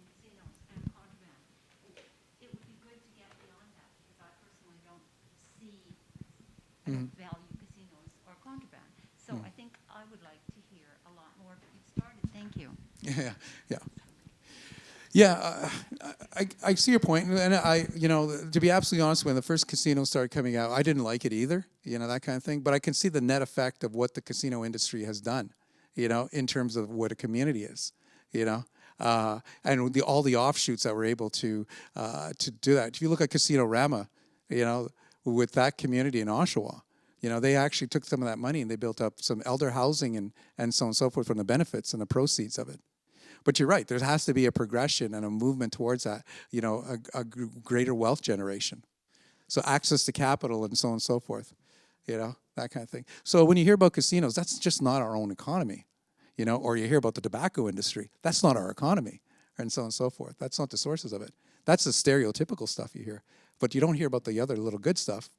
casinos and contraband, it would be good to get beyond that, because I personally don't see value casinos or contraband. So I think I would like to hear a lot more, but you've started. Thank you. Yeah, I see your point, and to be absolutely honest, when the first casinos started coming out, I didn't like it either, that kind of thing. But I can see the net effect of what the casino industry has done, in terms of what a community is, and all the offshoots that were able to do that. If you look at Casino Rama, with that community in Oshawa, they actually took some of that money and they built up some elder housing and so on and so forth from the benefits and the proceeds of it. But you're right, there has to be a progression and a movement towards that, a greater wealth generation. So access to capital and so on and so forth, that kind of thing. So when you hear about casinos, that's just not our own economy, or you hear about the tobacco industry, that's not our economy, and so on and so forth. That's not the sources of it. That's the stereotypical stuff you hear. But you don't hear about the other little good stuff,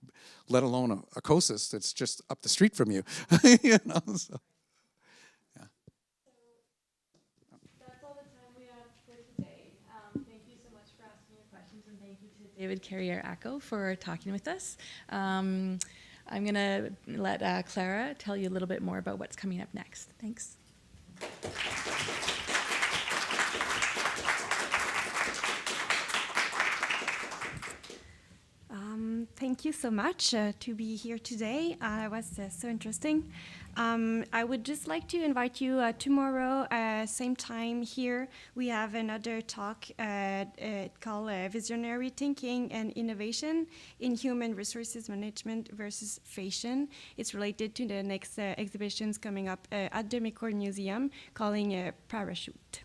let alone Acosys that's just up the street from you, so. David Carrière-Acco for talking with us. I'm going to let Clara tell you a little bit more about what's coming up next. Thanks. Thank you so much to be here today. It was so interesting. I would just like to invite you tomorrow, same time here. We have another talk called Visionary Thinking and Innovation in Human Resources Management versus Fashion. It's related to the next exhibitions coming up at the McCord Museum calling Parachute.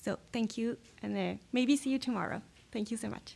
So thank you, and maybe see you tomorrow. Thank you so much.